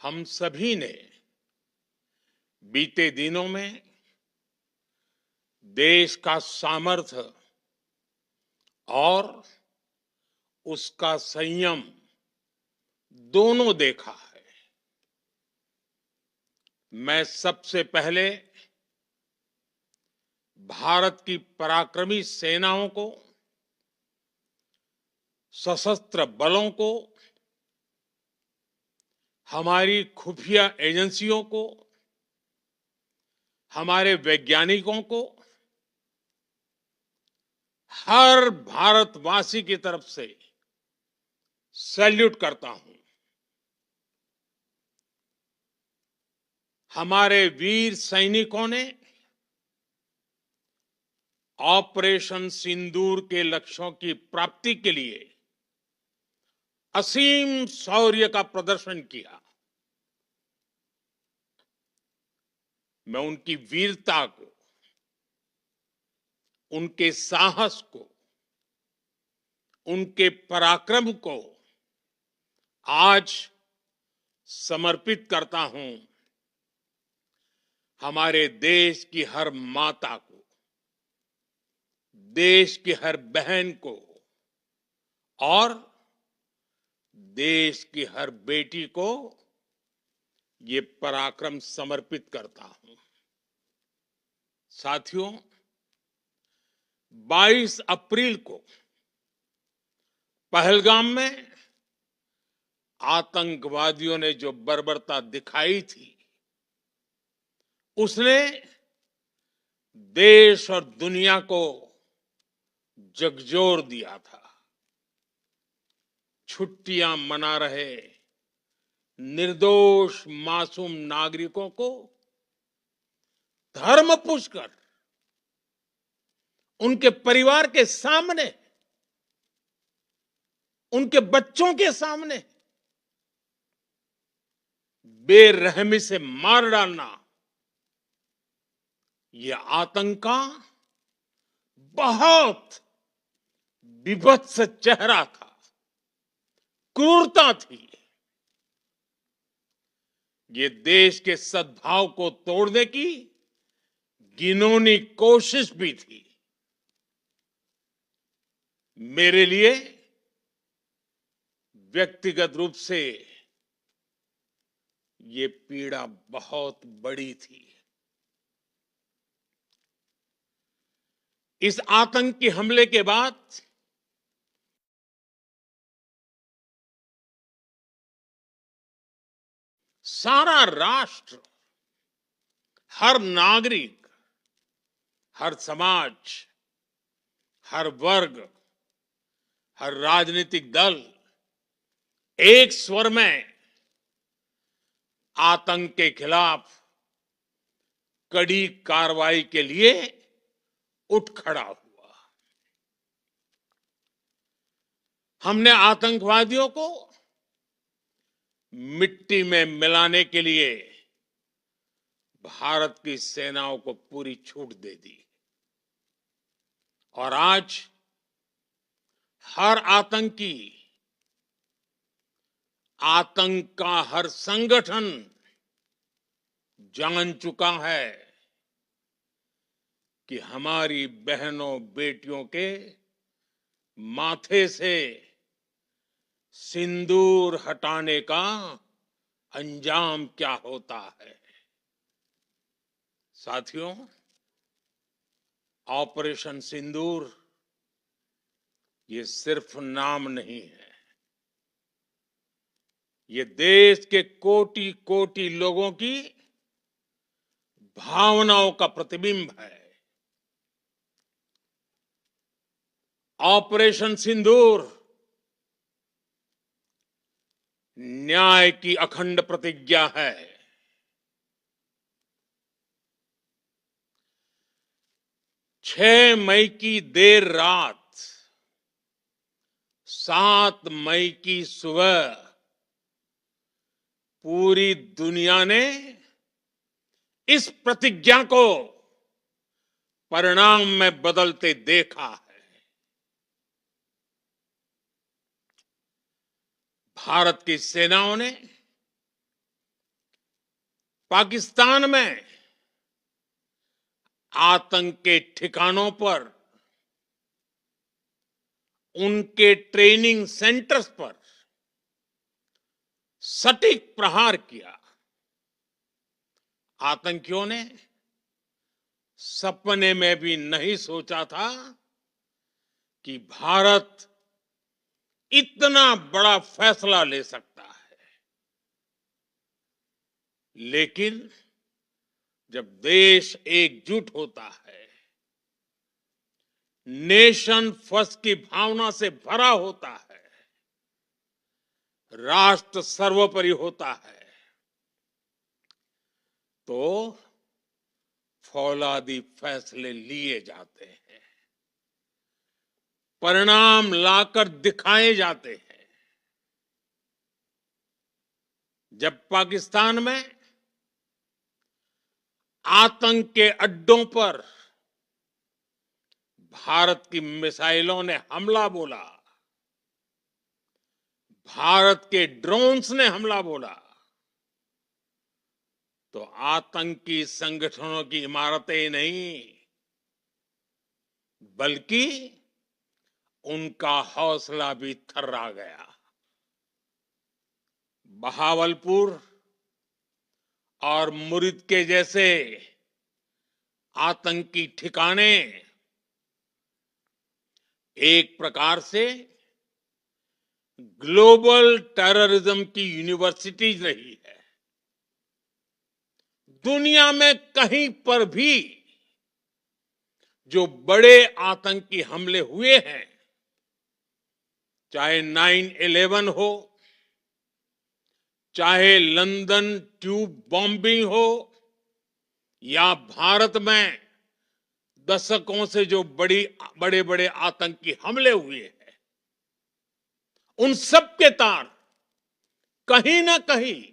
हम सभी ने बीते दिनों में देश का सामर्थ्य और उसका संयम दोनों देखा है। मैं सबसे पहले भारत की पराक्रमी सेनाओं को, सशस्त्र बलों को, हमारी खुफिया एजेंसियों को, हमारे वैज्ञानिकों को, हर भारतवासी की तरफ से सैल्यूट करता हूं। हमारे वीर सैनिकों ने ऑपरेशन सिंदूर के लक्ष्यों की प्राप्ति के लिए असीम शौर्य का प्रदर्शन किया। मैं उनकी वीरता को, उनके साहस को, उनके पराक्रम को आज समर्पित करता हूं। हमारे देश की हर माता को, देश की हर बहन को और देश की हर बेटी को ये पराक्रम समर्पित करता हूं। साथियों, 22 अप्रैल को पहलगाम में आतंकवादियों ने जो बर्बरता दिखाई थी, उसने देश और दुनिया को झकझोर दिया था। छुट्टियां मना रहे निर्दोष मासूम नागरिकों को धर्म पूछकर उनके परिवार के सामने, उनके बच्चों के सामने बेरहमी से मार डालना, यह आतंक का बहुत विभत्स चेहरा था, क्रूरता थी। ये देश के सद्भाव को तोड़ने की घिनौनी कोशिश भी थी। मेरे लिए व्यक्तिगत रूप से ये पीड़ा बहुत बड़ी थी। इस आतंकी हमले के बाद सारा राष्ट्र, हर नागरिक, हर समाज, हर वर्ग, हर राजनीतिक दल एक स्वर में आतंक के खिलाफ कड़ी कार्रवाई के लिए उठ खड़ा हुआ। हमने आतंकवादियों को मिट्टी में मिलाने के लिए भारत की सेनाओं को पूरी छूट दे दी और आज हर आतंकी, आतंक का हर संगठन जान चुका है कि हमारी बहनों बेटियों के माथे से सिंदूर हटाने का अंजाम क्या होता है। साथियों, ऑपरेशन सिंदूर ये सिर्फ नाम नहीं है, ये देश के कोटि कोटि लोगों की भावनाओं का प्रतिबिंब है। ऑपरेशन सिंदूर न्याय की अखंड प्रतिज्ञा है। 6 मई की देर रात, 7 मई की सुबह पूरी दुनिया ने इस प्रतिज्ञा को परिणाम में बदलते देखा है। भारत की सेनाओं ने पाकिस्तान में आतंक के ठिकानों पर, उनके ट्रेनिंग सेंटर्स पर सटीक प्रहार किया। आतंकियों ने सपने में भी नहीं सोचा था कि भारत इतना बड़ा फैसला ले सकता है। लेकिन जब देश एकजुट होता है, नेशन फर्स्ट की भावना से भरा होता है, राष्ट्र सर्वोपरि होता है, तो फौलादी फैसले लिए जाते हैं, परिणाम लाकर दिखाए जाते हैं। जब पाकिस्तान में आतंक के अड्डों पर भारत की मिसाइलों ने हमला बोला, भारत के ड्रोन्स ने हमला बोला, तो आतंकी संगठनों की इमारतें नहीं, बल्कि उनका हौसला भी थर्रा गया। बहावलपुर और मुरिद के जैसे आतंकी ठिकाने एक प्रकार से ग्लोबल टेररिज्म की यूनिवर्सिटीज रही है। दुनिया में कहीं पर भी जो बड़े आतंकी हमले हुए हैं, चाहे 9/11 हो, चाहे लंदन ट्यूब बॉम्बिंग हो, या भारत में दशकों से जो बड़े बड़े आतंकी हमले हुए हैं, उन सब के तार कहीं ना कहीं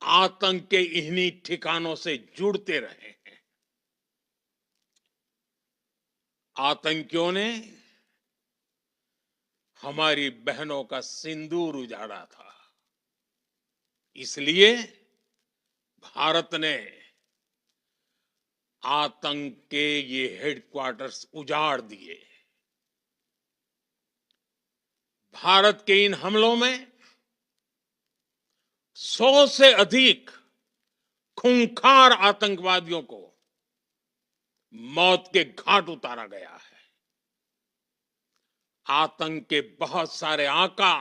आतंक के इन्हीं ठिकानों से जुड़ते रहे हैं। आतंकियों ने हमारी बहनों का सिंदूर उजाड़ा था, इसलिए भारत ने आतंक के ये हेडक्वार्टर्स उजाड़ दिए। भारत के इन हमलों में 100 से अधिक खूंखार आतंकवादियों को मौत के घाट उतारा गया है। आतंक के बहुत सारे आका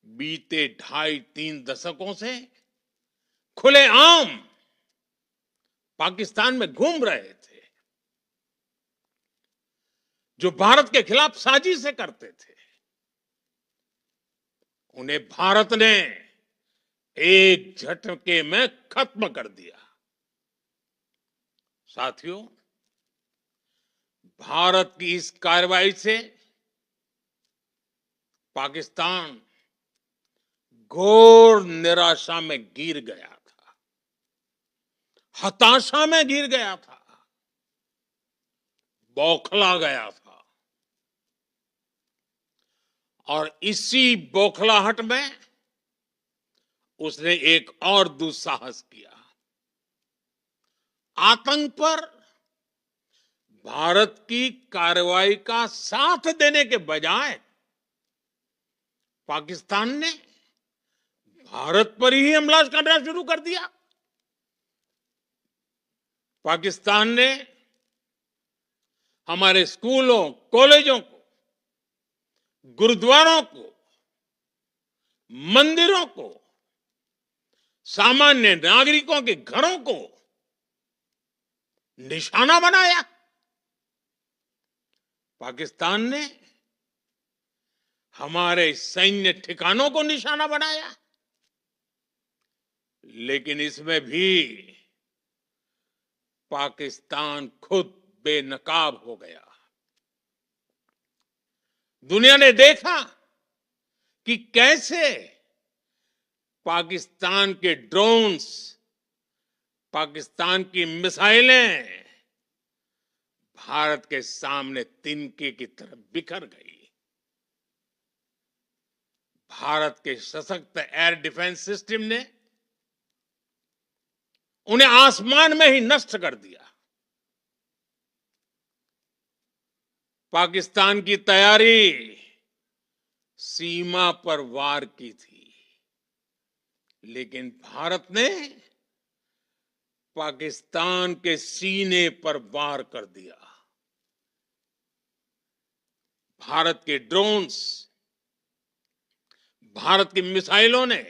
बीते 2.5-3 दशकों से खुलेआम पाकिस्तान में घूम रहे थे, जो भारत के खिलाफ साजिशें करते थे। उन्हें भारत ने एक झटके में खत्म कर दिया। साथियों, भारत की इस कार्रवाई से पाकिस्तान घोर निराशा में गिर गया था, हताशा में गिर गया था, बौखला गया था। और इसी बौखलाहट में उसने एक और दुस्साहस किया। आतंक पर भारत की कार्रवाई का साथ देने के बजाय पाकिस्तान ने भारत पर ही हमला करना शुरू कर दिया। पाकिस्तान ने हमारे स्कूलों, कॉलेजों को, गुरुद्वारों को, मंदिरों को, सामान्य नागरिकों के घरों को निशाना बनाया। पाकिस्तान ने हमारे सैन्य ठिकानों को निशाना बनाया। लेकिन इसमें भी पाकिस्तान खुद बेनकाब हो गया। दुनिया ने देखा कि कैसे पाकिस्तान के ड्रोन्स, पाकिस्तान की मिसाइलें भारत के सामने तिनके की तरह बिखर गई। भारत के सशक्त एयर डिफेंस सिस्टम ने उन्हें आसमान में ही नष्ट कर दिया। पाकिस्तान की तैयारी सीमा पर वार की थी, लेकिन भारत ने पाकिस्तान के सीने पर वार कर दिया। भारत के ड्रोन्स, भारत की मिसाइलों ने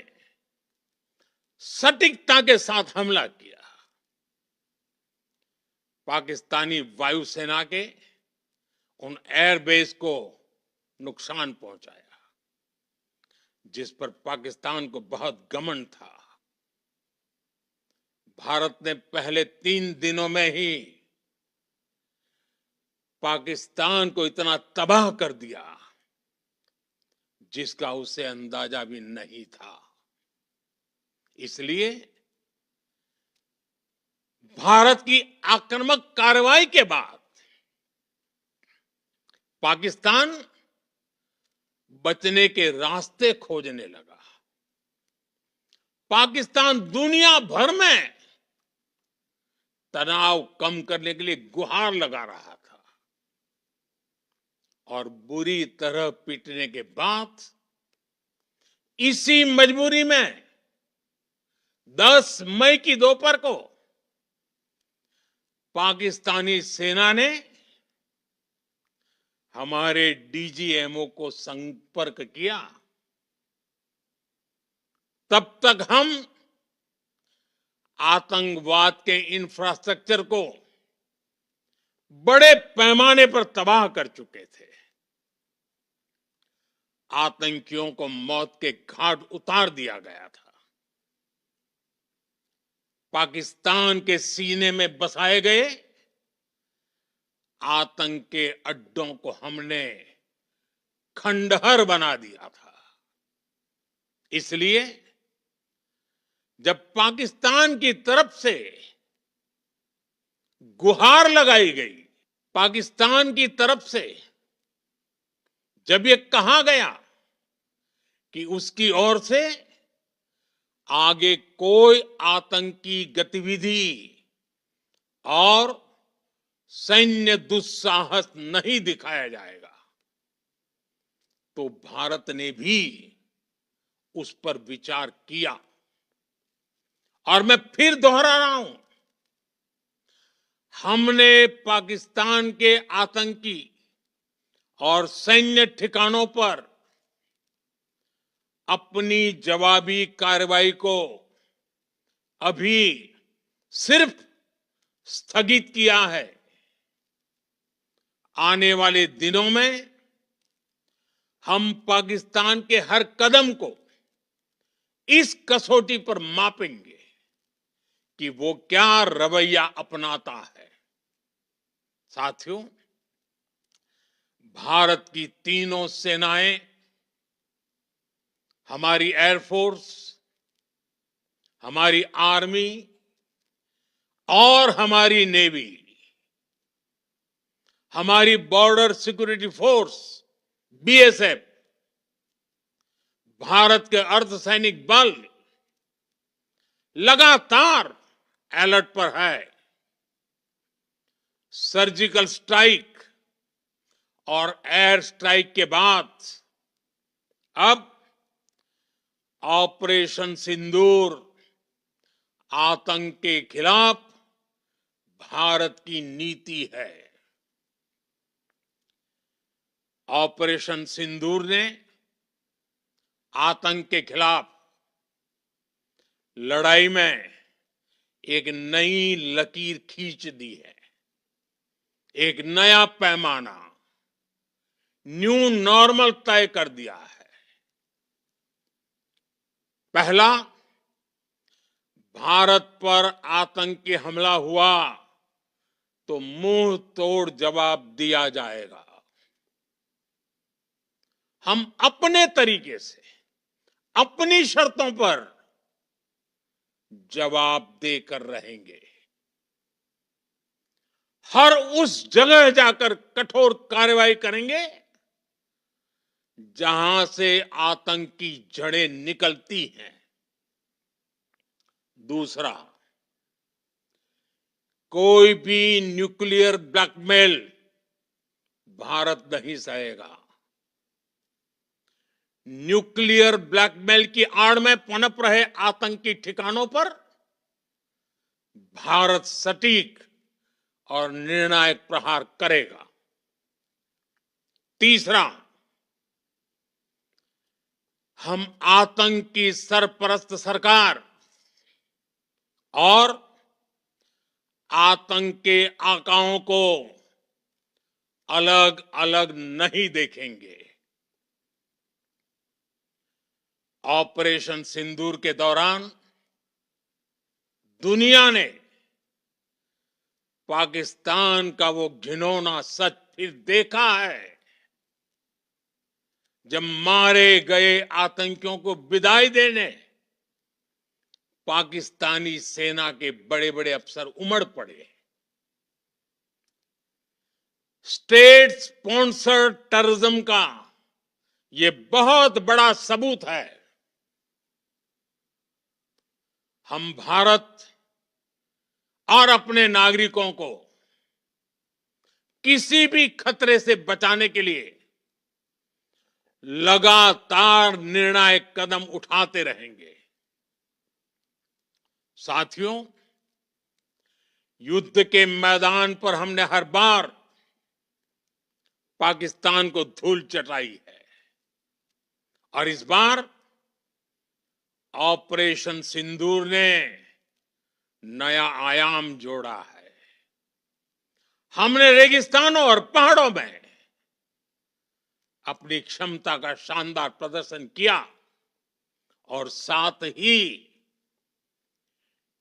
सटीकता के साथ हमला किया। पाकिस्तानी वायुसेना के उन एयरबेस को नुकसान पहुंचाया, जिस पर पाकिस्तान को बहुत घमंड था। भारत ने पहले 3 दिनों में ही पाकिस्तान को इतना तबाह कर दिया जिसका उसे अंदाजा भी नहीं था। इसलिए भारत की आक्रामक कार्रवाई के बाद पाकिस्तान बचने के रास्ते खोजने लगा। पाकिस्तान दुनिया भर में तनाव कम करने के लिए गुहार लगा रहा था, और बुरी तरह पीटने के बाद इसी मजबूरी में 10 मई की दोपहर को पाकिस्तानी सेना ने हमारे डीजीएमओ को संपर्क किया। तब तक हम आतंकवाद के इंफ्रास्ट्रक्चर को बड़े पैमाने पर तबाह कर चुके थे। आतंकियों को मौत के घाट उतार दिया गया था। पाकिस्तान के सीने में बसाए गए आतंक के अड्डों को हमने खंडहर बना दिया था। इसलिए जब पाकिस्तान की तरफ से गुहार लगाई गई, पाकिस्तान की तरफ से जब ये कहा गया कि उसकी ओर से आगे कोई आतंकी गतिविधि और सैन्य दुस्साहस नहीं दिखाया जाएगा, तो भारत ने भी उस पर विचार किया। और मैं फिर दोहरा रहा हूं, हमने पाकिस्तान के आतंकी और सैन्य ठिकानों पर अपनी जवाबी कार्रवाई को अभी सिर्फ स्थगित किया है। आने वाले दिनों में हम पाकिस्तान के हर कदम को इस कसौटी पर मापेंगे कि वो क्या रवैया अपनाता है। साथियों, भारत की तीनों सेनाएं, हमारी एयरफोर्स, हमारी आर्मी और हमारी नेवी, हमारी border security force BSF, Bharat के अर्धसैनिक बल लगातार अलर्ट पर है। सर्जिकल स्ट्राइक और एयर स्ट्राइक के बाद अब ऑपरेशन सिंदूर आतंक के खिलाफ भारत की नीति है। ऑपरेशन सिंदूर ने आतंक के खिलाफ लड़ाई में एक नई लकीर खींच दी है। एक नया पैमाना, न्यू नॉर्मल तय कर दिया है। पहला, भारत पर आतंकी हमला हुआ तो मुंह तोड़ जवाब दिया जाएगा। हम अपने तरीके से, अपनी शर्तों पर जवाब देकर रहेंगे। हर उस जगह जाकर कठोर कार्रवाई करेंगे जहां से आतंक की जड़ें निकलती हैं। दूसरा, कोई भी न्यूक्लियर ब्लैकमेल भारत नहीं सहेगा। न्यूक्लियर ब्लैकमेल की आड़ में पनप रहे आतंकी ठिकानों पर भारत सटीक और निर्णायक प्रहार करेगा। तीसरा, हम आतंक की सरपरस्त सरकार और आतंक के आकाओं को अलग अलग नहीं देखेंगे। ऑपरेशन सिंदूर के दौरान दुनिया ने पाकिस्तान का वो घिनौना सच फिर देखा है, जब मारे गए आतंकियों को विदाई देने पाकिस्तानी सेना के बड़े बड़े अफसर उमड़ पड़े। स्टेट स्पॉन्सर्ड टेररिज्म का ये बहुत बड़ा सबूत है। हम भारत और अपने नागरिकों को किसी भी खतरे से बचाने के लिए लगातार निर्णायक कदम उठाते रहेंगे। साथियों, युद्ध के मैदान पर हमने हर बार पाकिस्तान को धूल चटाई है और इस बार ऑपरेशन सिंदूर ने नया आयाम जोड़ा है। हमने रेगिस्तानों और पहाड़ों में अपनी क्षमता का शानदार प्रदर्शन किया और साथ ही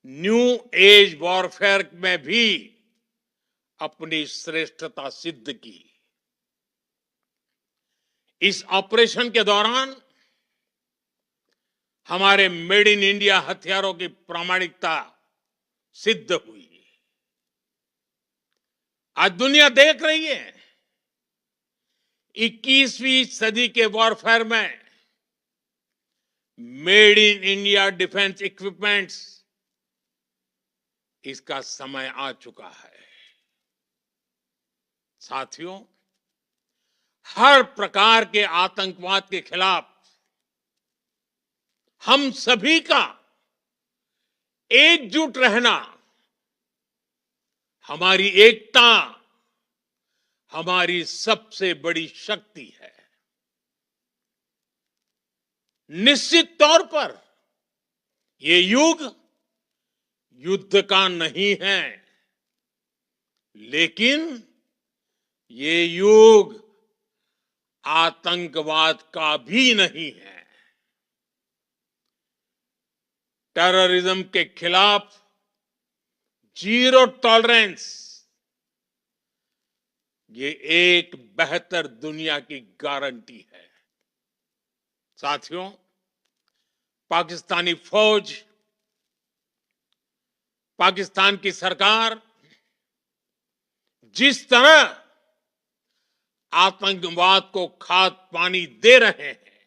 न्यू एज वॉरफेयर में भी अपनी श्रेष्ठता सिद्ध की। इस ऑपरेशन के दौरान हमारे मेड इन इंडिया हथियारों की प्रामाणिकता सिद्ध हुई। आज दुनिया देख रही है 21वीं सदी के वॉरफेयर में made in India defence equipments, इसका समय आ चुका है। साथियों, हर प्रकार के आतंकवाद के खिलाफ हम सभी का एकजुट रहना, हमारी एकता हमारी सबसे बड़ी शक्ति है। निश्चित तौर पर ये युग युद्ध का नहीं है, लेकिन ये युग आतंकवाद का भी नहीं है। टेररिज्म के खिलाफ जीरो टॉलरेंस, ये एक बेहतर दुनिया की गारंटी है। साथियों, पाकिस्तानी फौज, पाकिस्तान की सरकार जिस तरह आतंकवाद को खाद पानी दे रहे हैं,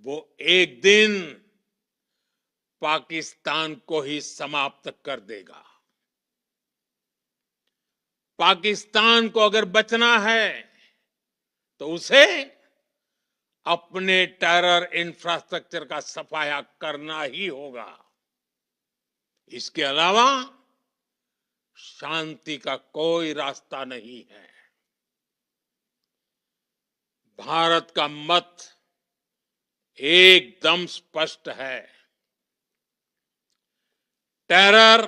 वो एक दिन पाकिस्तान को ही समाप्त कर देगा। पाकिस्तान को अगर बचना है तो उसे अपने टेरर इंफ्रास्ट्रक्चर का सफाया करना ही होगा। इसके अलावा शांति का कोई रास्ता नहीं है। भारत का मत एकदम स्पष्ट है। टेरर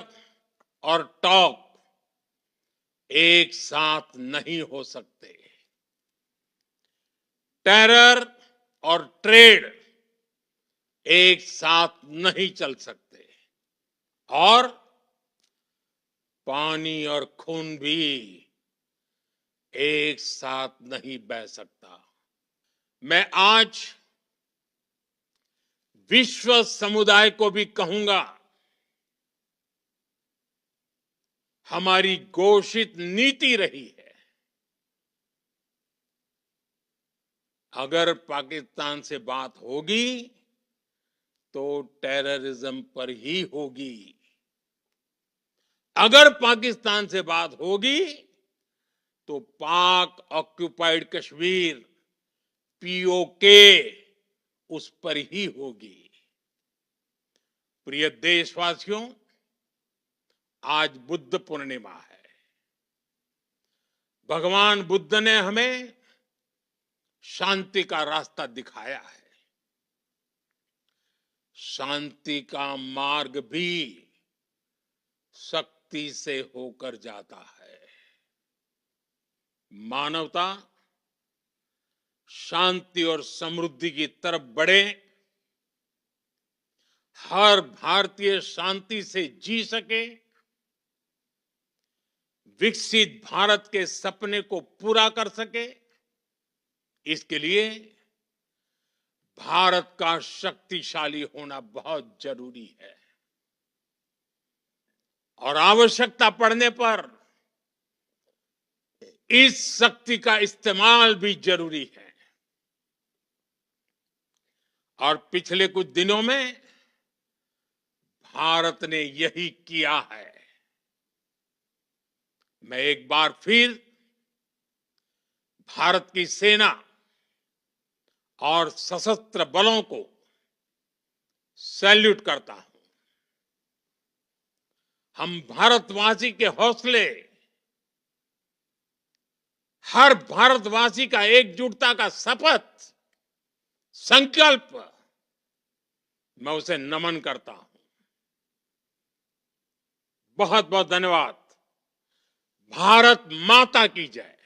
और टॉक एक साथ नहीं हो सकते। टेरर और ट्रेड एक साथ नहीं चल सकते और पानी और खून भी एक साथ नहीं बह सकता। मैं आज विश्व समुदाय को भी कहूंगा, हमारी घोषित नीति रही है अगर पाकिस्तान से बात होगी तो टेररिज्म पर ही होगी। अगर पाकिस्तान से बात होगी तो पाक ऑक्युपाइड कश्मीर पीओके उस पर ही होगी। प्रिय देशवासियों, आज बुद्ध पूर्णिमा है। भगवान बुद्ध ने हमें शांति का रास्ता दिखाया है। शांति का मार्ग भी शक्ति से होकर जाता है। मानवता शांति और समृद्धि की तरफ बढ़े, हर भारतीय शांति से जी सके, विकसित भारत के सपने को पूरा कर सके, इसके लिए भारत का शक्तिशाली होना बहुत जरूरी है। और आवश्यकता पड़ने पर इस शक्ति का इस्तेमाल भी जरूरी है। और पिछले कुछ दिनों में भारत ने यही किया है। मैं एक बार फिर भारत की सेना और सशस्त्र बलों को सैल्यूट करता हूं। हम भारतवासी के हौसले, हर भारतवासी का एकजुटता का शपथ, संकल्प, मैं उसे नमन करता हूं। बहुत बहुत धन्यवाद। भारत माता की जय।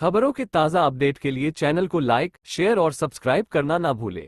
खबरों के ताज़ा अपडेट के लिए चैनल को लाइक, शेयर और सब्सक्राइब करना ना भूलें।